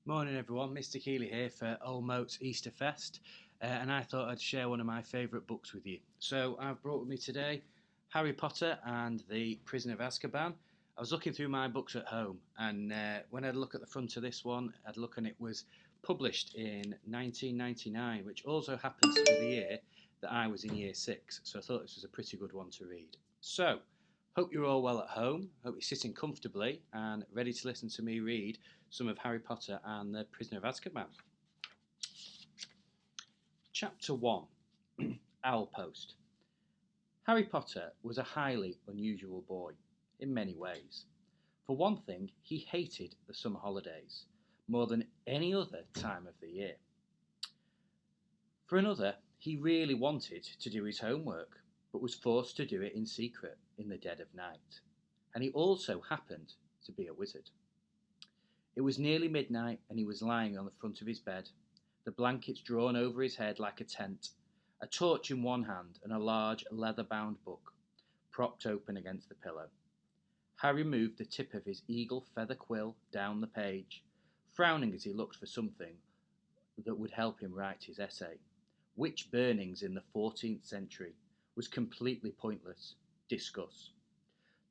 Morning everyone, Mr. Keeley here for Old Moats Easter Fest, and I thought I'd share one of my favourite books with you. So I've brought with me today Harry Potter and the Prisoner of Azkaban. I was looking through my books at home, and when I'd look at the front of this one, I'd look and it was published in 1999, which also happens to be the year that I was in Year 6, so I thought this was a pretty good one to read. So, hope you're all well at home, hope you're sitting comfortably and ready to listen to me read some of Harry Potter and the Prisoner of Azkaban. Chapter 1 Owlpost. Harry Potter was a highly unusual boy in many ways. For one thing, he hated the summer holidays more than any other time of the year. For another, he really wanted to do his homework, but was forced to do it in secret in the dead of night. And he also happened to be a wizard. It was nearly midnight, and he was lying on the front of his bed, the blankets drawn over his head like a tent, a torch in one hand and a large leather-bound book propped open against the pillow. Harry moved the tip of his eagle feather quill down the page, frowning as he looked for something that would help him write his essay. Witch burnings in the 14th century was completely pointless. Discuss.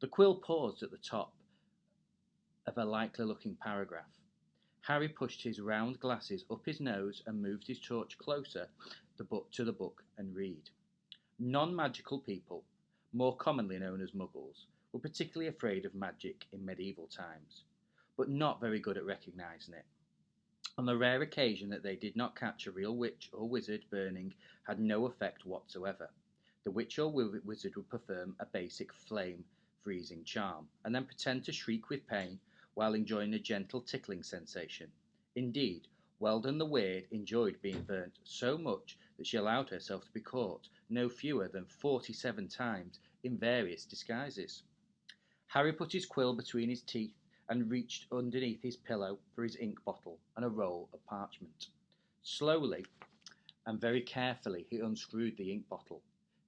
The quill paused at the top of a likely-looking paragraph. Harry pushed his round glasses up his nose and moved his torch closer to the book and read. Non-magical people, more commonly known as muggles, were particularly afraid of magic in medieval times, but not very good at recognising it. On the rare occasion that they did not catch a real witch or wizard burning had no effect whatsoever. The witch or wizard would perform a basic flame freezing charm, and then pretend to shriek with pain while enjoying a gentle tickling sensation. Indeed, Weldon the Weird enjoyed being burnt so much that she allowed herself to be caught no fewer than 47 times in various disguises. Harry put his quill between his teeth and reached underneath his pillow for his ink bottle and a roll of parchment. Slowly and very carefully he unscrewed the ink bottle,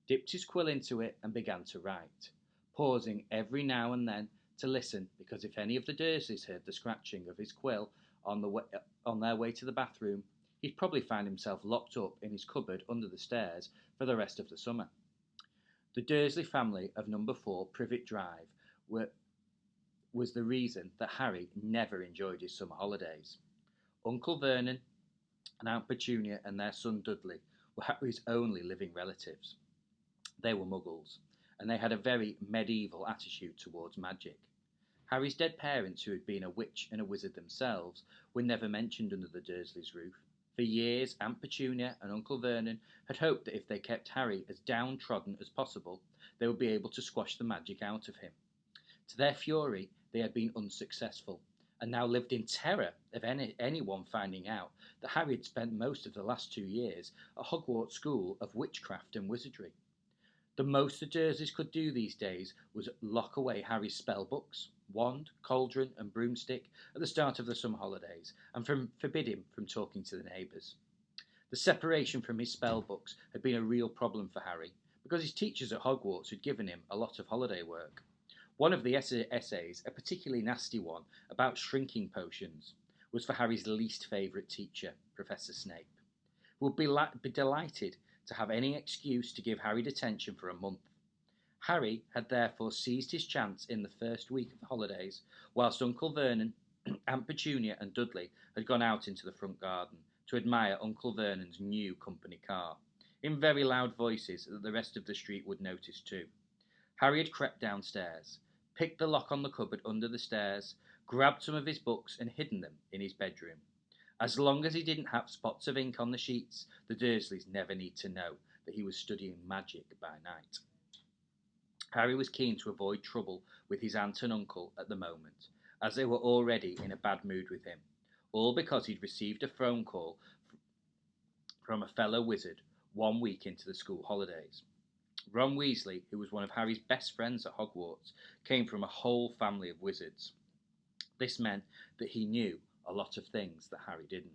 dipped his quill into it and began to write, pausing every now and then to listen, because if any of the Dursleys heard the scratching of his quill on their way to the bathroom, he'd probably find himself locked up in his cupboard under the stairs for the rest of the summer. The Dursley family of number 4 Privet Drive was the reason that Harry never enjoyed his summer holidays. Uncle Vernon and Aunt Petunia and their son Dudley were Harry's only living relatives. They were muggles, and they had a very medieval attitude towards magic. Harry's dead parents, who had been a witch and a wizard themselves, were never mentioned under the Dursleys' roof. For years, Aunt Petunia and Uncle Vernon had hoped that if they kept Harry as downtrodden as possible, they would be able to squash the magic out of him. To their fury, they had been unsuccessful, and now lived in terror of anyone finding out that Harry had spent most of the last 2 years at Hogwarts School of Witchcraft and Wizardry. The most the Dursleys could do these days was lock away Harry's spell books, wand, cauldron and broomstick at the start of the summer holidays, and forbid him from talking to the neighbours. The separation from his spell books had been a real problem for Harry, because his teachers at Hogwarts had given him a lot of holiday work. One of the essays, a particularly nasty one, about shrinking potions, was for Harry's least favourite teacher, Professor Snape, who would be delighted to have any excuse to give Harry detention for a month. Harry had therefore seized his chance in the first week of the holidays, whilst Uncle Vernon, Aunt Petunia and Dudley had gone out into the front garden to admire Uncle Vernon's new company car, in very loud voices that the rest of the street would notice too. Harry had crept downstairs, picked the lock on the cupboard under the stairs, grabbed some of his books and hidden them in his bedroom. As long as he didn't have spots of ink on the sheets, the Dursleys never need to know that he was studying magic by night. Harry was keen to avoid trouble with his aunt and uncle at the moment, as they were already in a bad mood with him, all because he'd received a phone call from a fellow wizard 1 week into the school holidays. Ron Weasley, who was one of Harry's best friends at Hogwarts, came from a whole family of wizards. This meant that he knew a lot of things that Harry didn't.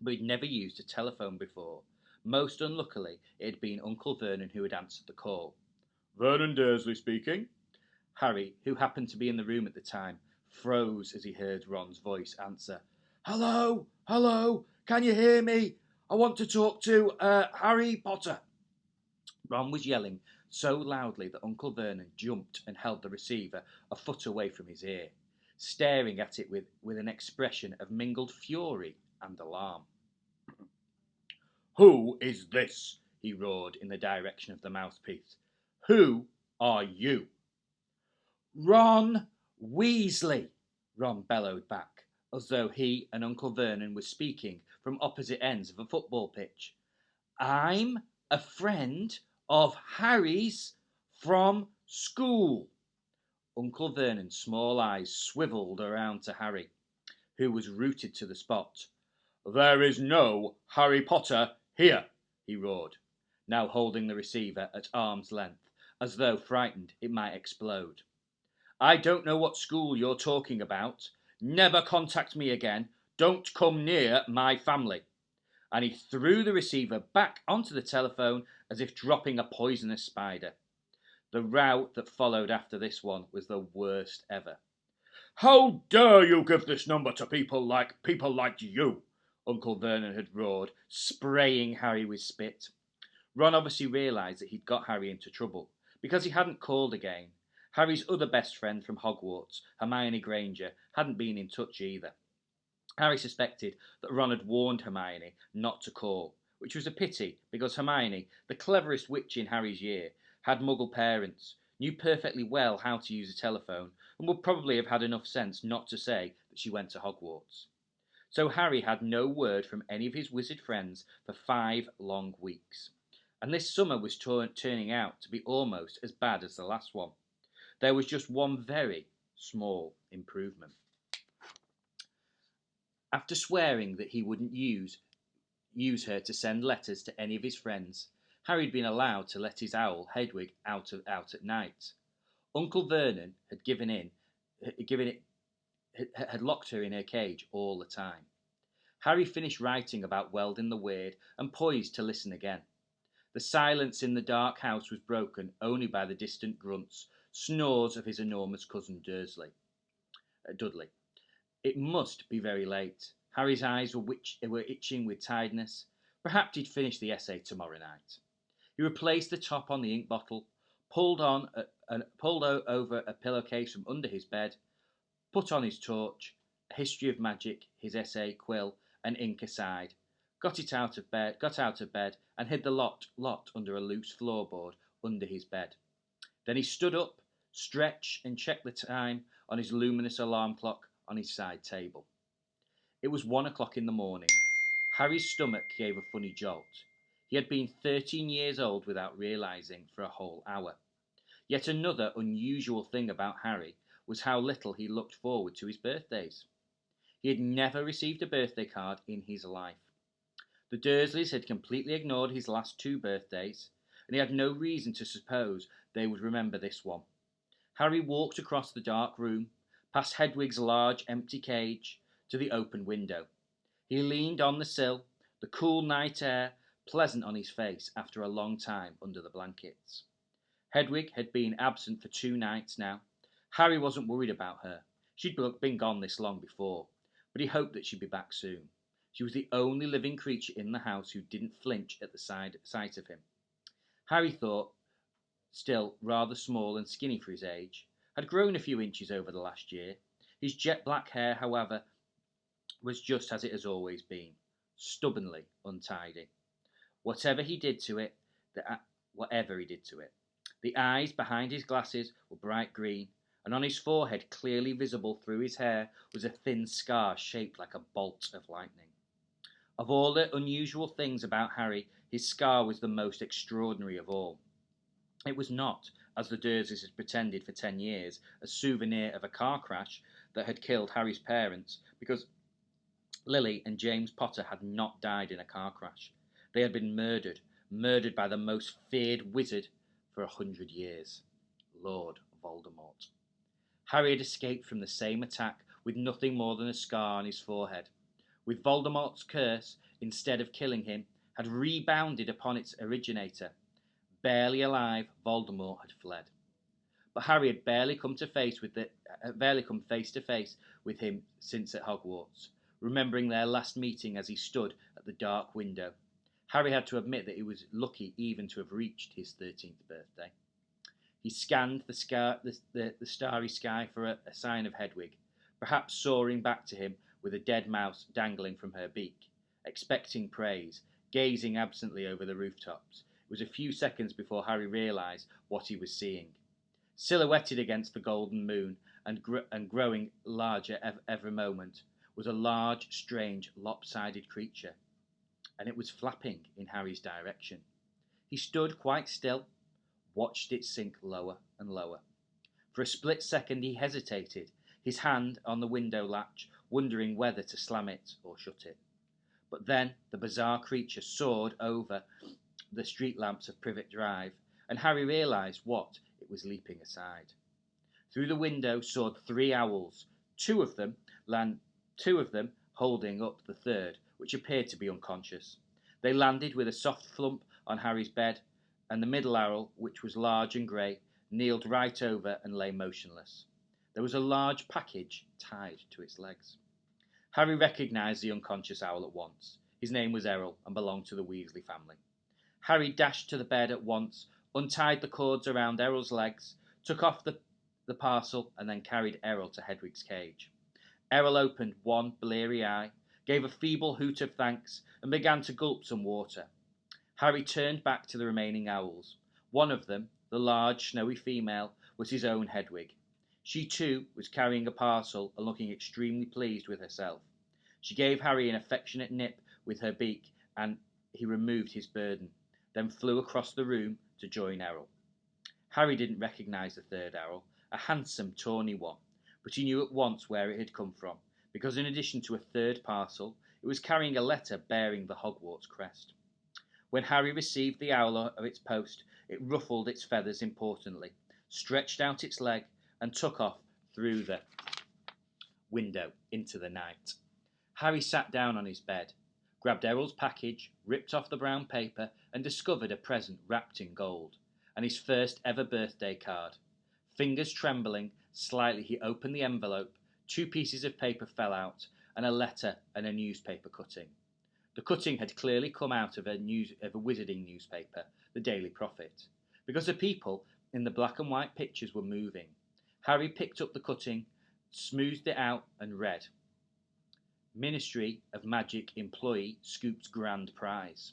But he'd never used a telephone before. Most unluckily, it had been Uncle Vernon who had answered the call. "Vernon Dursley speaking." Harry, who happened to be in the room at the time, froze as he heard Ron's voice answer. Hello, hello, can you hear me? I want to talk to Harry Potter. Ron was yelling so loudly that Uncle Vernon jumped and held the receiver a foot away from his ear, staring at it with an expression of mingled fury and alarm. Who is this? He roared in the direction of the mouthpiece. Who are you? Ron Weasley, Ron bellowed back, as though he and Uncle Vernon were speaking from opposite ends of a football pitch. I'm a friend of Harry's from school. Uncle Vernon's small eyes swivelled around to Harry, who was rooted to the spot. There is no Harry Potter here, he roared, now holding the receiver at arm's length, as though frightened it might explode. I don't know what school you're talking about. Never contact me again. Don't come near my family. And he threw the receiver back onto the telephone as if dropping a poisonous spider. The row that followed after this one was the worst ever. How dare you give this number to people like you? Uncle Vernon had roared, spraying Harry with spit. Ron obviously realised that he'd got Harry into trouble, because he hadn't called again. Harry's other best friend from Hogwarts, Hermione Granger, hadn't been in touch either. Harry suspected that Ron had warned Hermione not to call, which was a pity because Hermione, the cleverest witch in Harry's year, had Muggle parents, knew perfectly well how to use a telephone, and would probably have had enough sense not to say that she went to Hogwarts. So Harry had no word from any of his wizard friends for 5 long weeks. And this summer was turning out to be almost as bad as the last one. There was just one very small improvement. After swearing that he wouldn't use her to send letters to any of his friends, Harry had been allowed to let his owl Hedwig out at night. Uncle Vernon had locked her in her cage all the time. Harry finished writing about Weldon the Weird and poised to listen again. The silence in the dark house was broken only by the distant grunts, snores of his enormous cousin Dudley. It must be very late. Harry's eyes were itching with tiredness. Perhaps he'd finish the essay tomorrow night. He replaced the top on the ink bottle, pulled over a pillowcase from under his bed, put on his torch, a history of magic, his essay, quill, and ink aside, got out of bed, and hid the lot under a loose floorboard under his bed. Then he stood up, stretched, and checked the time on his luminous alarm clock on his side table. It was 1 o'clock in the morning. Harry's stomach gave a funny jolt. He had been 13 years old without realising for a whole hour. Yet another unusual thing about Harry was how little he looked forward to his birthdays. He had never received a birthday card in his life. The Dursleys had completely ignored his last 2 birthdays, and he had no reason to suppose they would remember this one. Harry walked across the dark room, past Hedwig's large empty cage, to the open window. He leaned on the sill, the cool night air pleasant on his face after a long time under the blankets. Hedwig had been absent for 2 nights now. Harry wasn't worried about her. She'd been gone this long before, but he hoped that she'd be back soon. She was the only living creature in the house who didn't flinch at the sight of him. Harry thought, still rather small and skinny for his age, had grown a few inches over the last year. His jet black hair, however, was just as it has always been, stubbornly untidy. Whatever he did to it, the eyes behind his glasses were bright green, and on his forehead, clearly visible through his hair, was a thin scar shaped like a bolt of lightning. Of all the unusual things about Harry, his scar was the most extraordinary of all. It was not, as the Dursleys had pretended for 10 years, a souvenir of a car crash that had killed Harry's parents, because Lily and James Potter had not died in a car crash. They had been murdered by the most feared wizard for 100 years, Lord Voldemort. Harry had escaped from the same attack with nothing more than a scar on his forehead. With Voldemort's curse, instead of killing him, had rebounded upon its originator. Barely alive, Voldemort had fled. But Harry had barely come face to face with him since at Hogwarts, remembering their last meeting as he stood at the dark window. Harry had to admit that he was lucky even to have reached his 13th birthday. He scanned the starry sky for a sign of Hedwig, perhaps soaring back to him with a dead mouse dangling from her beak, expecting praise, gazing absently over the rooftops. It was a few seconds before Harry realised what he was seeing. Silhouetted against the golden moon and growing larger every moment was a large, strange, lopsided creature, and it was flapping in Harry's direction. He stood quite still, watched it sink lower and lower. For a split second he hesitated, his hand on the window latch, wondering whether to slam it or shut it. But then the bizarre creature soared over the street lamps of Privet Drive, and Harry realised what it was leaping aside. Through the window soared 3 owls, two of them holding up the third, which appeared to be unconscious. They landed with a soft thump on Harry's bed, and the middle owl, which was large and grey, kneeled right over and lay motionless. There was a large package tied to its legs. Harry recognised the unconscious owl at once. His name was Errol and belonged to the Weasley family. Harry dashed to the bed at once, untied the cords around Errol's legs, took off the parcel, and then carried Errol to Hedwig's cage. Errol opened one bleary eye, gave a feeble hoot of thanks, and began to gulp some water. Harry turned back to the remaining owls. One of them, the large, snowy female, was his own Hedwig. She too was carrying a parcel and looking extremely pleased with herself. She gave Harry an affectionate nip with her beak, and he removed his burden, then flew across the room to join Errol. Harry didn't recognise the third owl, a handsome, tawny one, but he knew at once where it had come from, because in addition to a third parcel, it was carrying a letter bearing the Hogwarts crest. When Harry received the owl of its post, it ruffled its feathers importantly, stretched out its leg, and took off through the window into the night. Harry sat down on his bed, grabbed Errol's package, ripped off the brown paper, and discovered a present wrapped in gold, and his first ever birthday card. Fingers trembling slightly, he opened the envelope. 2 pieces of paper fell out, and a letter and a newspaper cutting. The cutting had clearly come out of a wizarding newspaper, the Daily Prophet, because the people in the black and white pictures were moving. Harry picked up the cutting, smoothed it out, and read, Ministry of Magic employee scoops grand prize.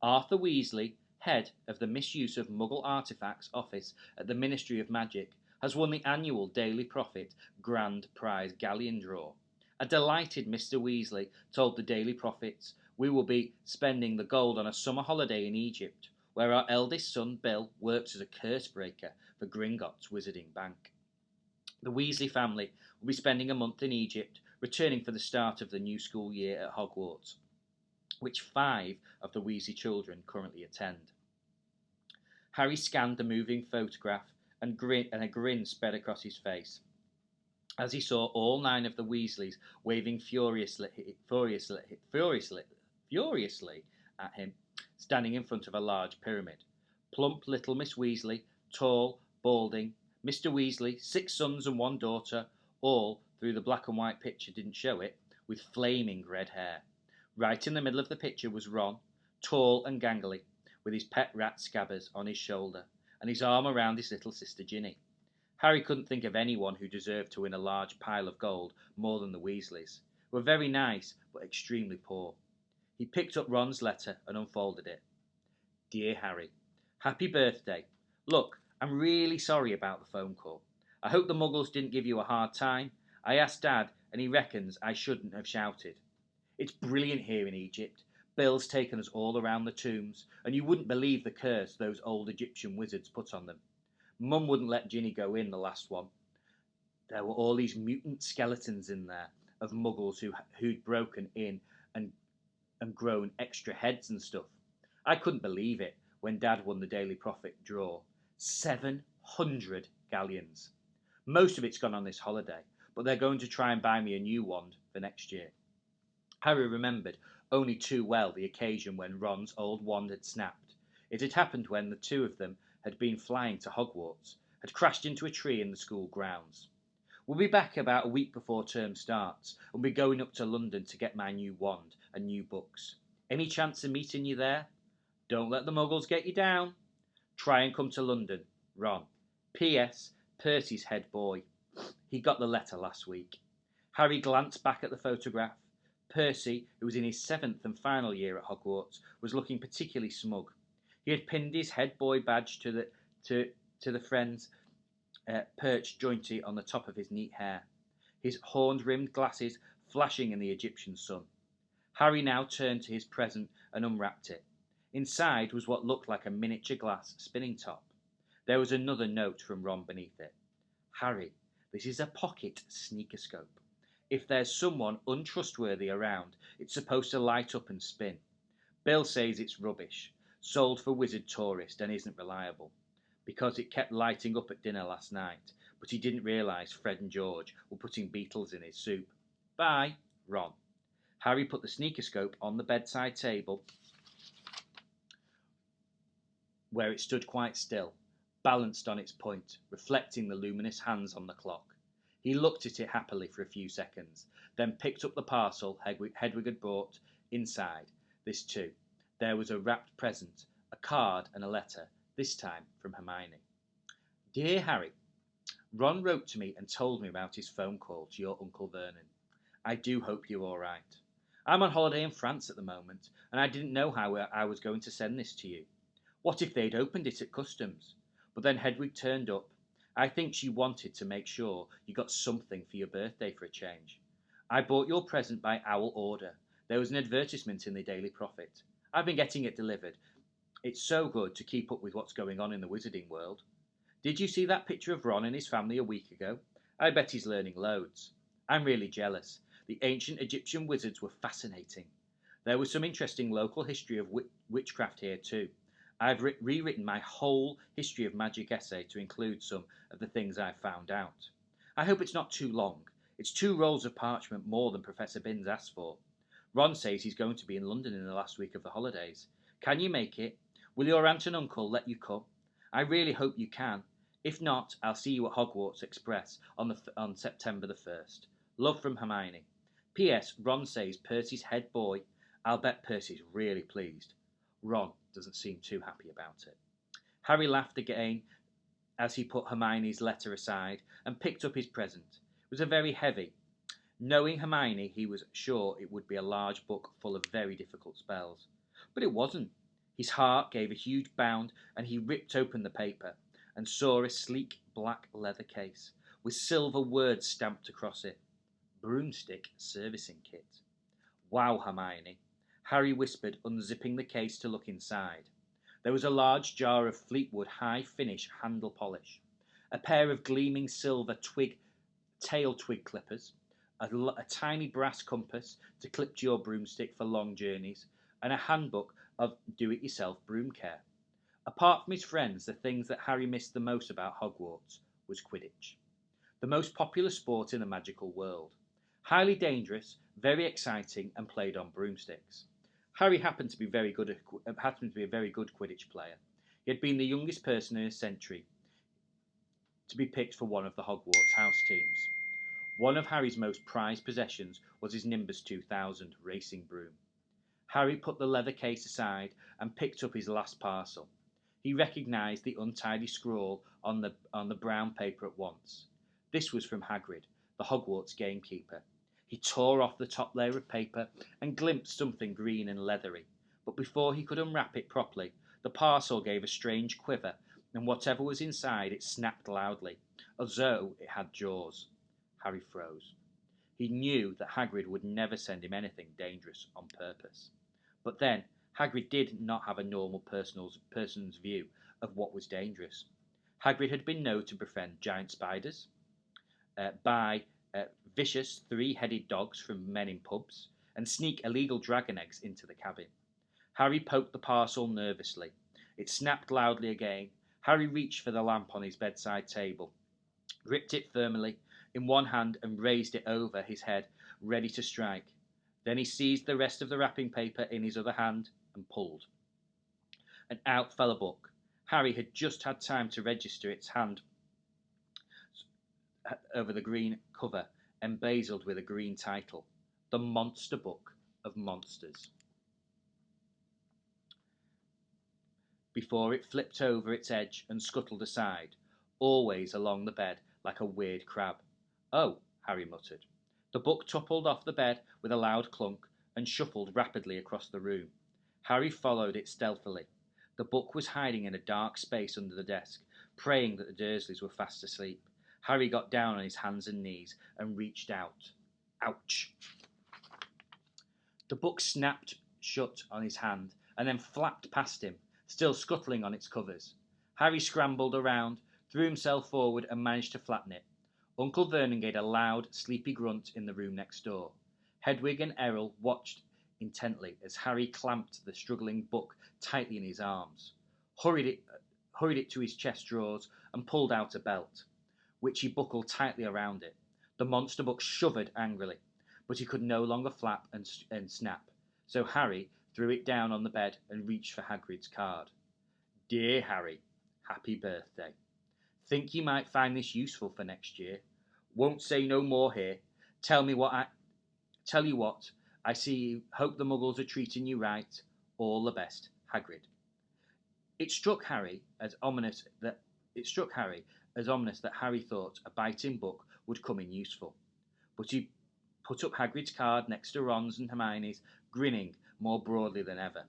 Arthur Weasley, head of the Misuse of Muggle Artifacts office at the Ministry of Magic, has won the annual Daily Prophet Grand Prize Galleon Draw. A delighted Mr. Weasley told the Daily Prophets, we will be spending the gold on a summer holiday in Egypt, where our eldest son, Bill, works as a curse breaker for Gringotts Wizarding Bank. The Weasley family will be spending a month in Egypt, returning for the start of the new school year at Hogwarts, which 5 of the Weasley children currently attend. Harry scanned the moving photograph, and a grin spread across his face as he saw all 9 of the Weasleys waving furiously at him, standing in front of a large pyramid. Plump little Miss Weasley, tall, balding, Mr. Weasley, 6 sons and 1 daughter, all, through the black and white picture didn't show it, with flaming red hair. Right in the middle of the picture was Ron, tall and gangly, with his pet rat Scabbers on his shoulder, and his arm around his little sister Ginny. Harry couldn't think of anyone who deserved to win a large pile of gold more than the Weasleys, who were very nice but extremely poor. He picked up Ron's letter and unfolded it. Dear Harry, happy birthday. Look, I'm really sorry about the phone call. I hope the Muggles didn't give you a hard time. I asked Dad, and he reckons I shouldn't have shouted. It's brilliant here in Egypt. Bill's taken us all around the tombs, and you wouldn't believe the curse those old Egyptian wizards put on them. Mum wouldn't let Ginny go in the last one. There were all these mutant skeletons in there of Muggles who'd broken in and grown extra heads and stuff. I couldn't believe it when Dad won the Daily Prophet draw. 700 galleons. Most of it's gone on this holiday, but they're going to try and buy me a new wand for next year. Harry remembered only too well the occasion when Ron's old wand had snapped. It had happened when the 2 of them had been flying to Hogwarts, had crashed into a tree in the school grounds. We'll be back about a week before term starts, and we're going up to London to get my new wand and new books. Any chance of meeting you there? Don't let the muggles get you down. Try and come to London. Ron. P.S. Percy's head boy. He got the letter last week. Harry glanced back at the photograph. Percy, who was in his 7th and final year at Hogwarts, was looking particularly smug. He had pinned his head boy badge to the friend's perched jointly on the top of his neat hair, his horn-rimmed glasses flashing in the Egyptian sun. Harry now turned to his present and unwrapped it. Inside was what looked like a miniature glass spinning top. There was another note from Ron beneath it. Harry, this is a pocket sneakoscope. If there's someone untrustworthy around, it's supposed to light up and spin. Bill says it's rubbish, sold for wizard tourist and isn't reliable, because it kept lighting up at dinner last night, but he didn't realise Fred and George were putting beetles in his soup. Bye, Ron. Harry put the sneakoscope on the bedside table, where it stood quite still, balanced on its point, reflecting the luminous hands on the clock. He looked at it happily for a few seconds, then picked up the parcel Hedwig had brought. Inside this too, there was a wrapped present, a card and a letter, this time from Hermione. Dear Harry, Ron wrote to me and told me about his phone call to your Uncle Vernon. I do hope you're all right. I'm on holiday in France at the moment, and I didn't know how I was going to send this to you. What if they'd opened it at customs? But then Hedwig turned up. I think she wanted to make sure you got something for your birthday for a change. I bought your present by owl order. There was an advertisement in the Daily Prophet. I've been getting it delivered. It's so good to keep up with what's going on in the wizarding world. Did you see that picture of Ron and his family a week ago? I bet he's learning loads. I'm really jealous. The ancient Egyptian wizards were fascinating. There was some interesting local history of witchcraft here too. I've rewritten my whole history of magic essay to include some of the things I've found out. I hope it's not too long. It's 2 rolls of parchment more than Professor Binns asked for. Ron says he's going to be in London in the last week of the holidays. Can you make it? Will your aunt and uncle let you come? I really hope you can. If not, I'll see you at Hogwarts Express on September the 1st. Love from Hermione. P.S. Ron says Percy's head boy. I'll bet Percy's really pleased. Ron doesn't seem too happy about it. Harry laughed again as he put Hermione's letter aside and picked up his present. It was a very heavy. Knowing Hermione, he was sure it would be a large book full of very difficult spells. But it wasn't. His heart gave a huge bound, and he ripped open the paper and saw a sleek black leather case with silver words stamped across it. Broomstick Servicing Kit. Wow, Hermione. Harry whispered, unzipping the case to look inside. There was a large jar of Fleetwood high-finish handle polish, a pair of gleaming silver tail twig clippers, a tiny brass compass to clip to your broomstick for long journeys, and a handbook of do-it-yourself broom care. Apart from his friends, the things that Harry missed the most about Hogwarts was Quidditch, the most popular sport in the magical world. Highly dangerous, very exciting, and played on broomsticks. Harry happened to be a very good Quidditch player. He had been the youngest person in a century to be picked for one of the Hogwarts house teams. One of Harry's most prized possessions was his Nimbus 2000 racing broom. Harry put the leather case aside and picked up his last parcel. He recognised the untidy scrawl on the brown paper at once. This was from Hagrid, the Hogwarts gamekeeper. He tore off the top layer of paper and glimpsed something green and leathery, but before he could unwrap it properly, the parcel gave a strange quiver, and whatever was inside it snapped loudly, as though it had jaws. Harry froze. He knew that Hagrid would never send him anything dangerous on purpose. But then, Hagrid did not have a normal person's view of what was dangerous. Hagrid had been known to befriend giant spiders, buy vicious 3-headed dogs from men in pubs, and sneak illegal dragon eggs into the cabin. Harry poked the parcel nervously. It snapped loudly again. Harry reached for the lamp on his bedside table, gripped it firmly in one hand and raised it over his head, ready to strike. Then he seized the rest of the wrapping paper in his other hand and pulled. And out fell a book. Harry had just had time to register its hand over the green cover, emblazoned with a green title, The Monster Book of Monsters. Before it flipped over its edge and scuttled aside, always along the bed like a weird crab. "Oh," Harry muttered. The book toppled off the bed with a loud clunk and shuffled rapidly across the room. Harry followed it stealthily. The book was hiding in a dark space under the desk, praying that the Dursleys were fast asleep. Harry got down on his hands and knees and reached out. Ouch! The book snapped shut on his hand and then flapped past him, still scuttling on its covers. Harry scrambled around, threw himself forward and managed to flatten it. Uncle Vernon gave a loud, sleepy grunt in the room next door. Hedwig and Errol watched intently as Harry clamped the struggling book tightly in his arms, hurried it to his chest drawers and pulled out a belt, which he buckled tightly around it. The monster book shivered angrily, but he could no longer flap and snap, so Harry threw it down on the bed and reached for Hagrid's card. "Dear Harry, happy birthday. Think you might find this useful for next year. Won't say no more here. Tell you what, I see you. Hope the Muggles are treating you right. All the best, Hagrid." It struck Harry as ominous that Harry thought a biting book would come in useful. But he put up Hagrid's card next to Ron's and Hermione's, grinning more broadly than ever.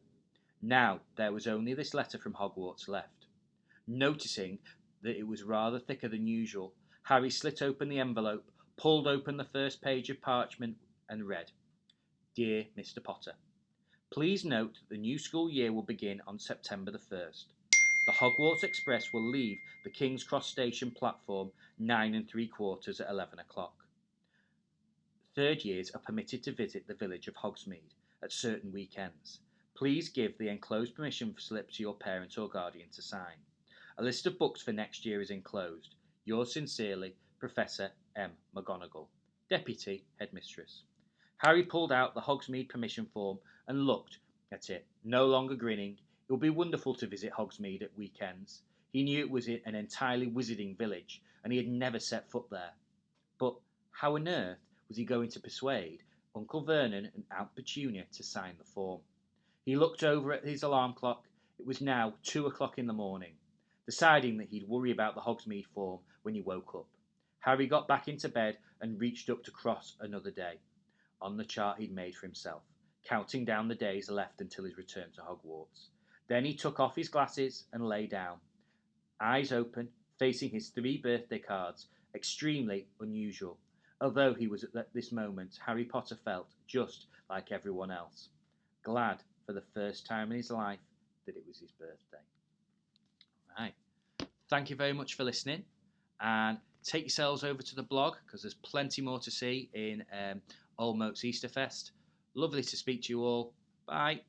Now there was only this letter from Hogwarts left. Noticing that it was rather thicker than usual, Harry slit open the envelope, pulled open the first page of parchment, and read, "Dear Mr. Potter, please note that the new school year will begin on September the 1st. The Hogwarts Express will leave the King's Cross Station platform 9 3/4 at 11 o'clock. Third years are permitted to visit the village of Hogsmeade at certain weekends. Please give the enclosed permission slip to your parent or guardian to sign. A list of books for next year is enclosed. Yours sincerely, Professor M. McGonagall, Deputy Headmistress." Harry pulled out the Hogsmeade permission form and looked at it, no longer grinning. It would be wonderful to visit Hogsmeade at weekends. He knew it was an entirely wizarding village, and he had never set foot there. But how on earth was he going to persuade Uncle Vernon and Aunt Petunia to sign the form? He looked over at his alarm clock. It was now 2 o'clock in the morning, deciding that he'd worry about the Hogsmeade form when he woke up. Harry got back into bed and reached up to cross another day on the chart he'd made for himself, counting down the days left until his return to Hogwarts. Then he took off his glasses and lay down, eyes open, facing his 3 birthday cards, extremely unusual. Although he was at this moment, Harry Potter felt just like everyone else, glad for the first time in his life that it was his birthday. Right. Thank you very much for listening, and take yourselves over to the blog because there's plenty more to see in Old Moats Easter Fest. Lovely to speak to you all. Bye.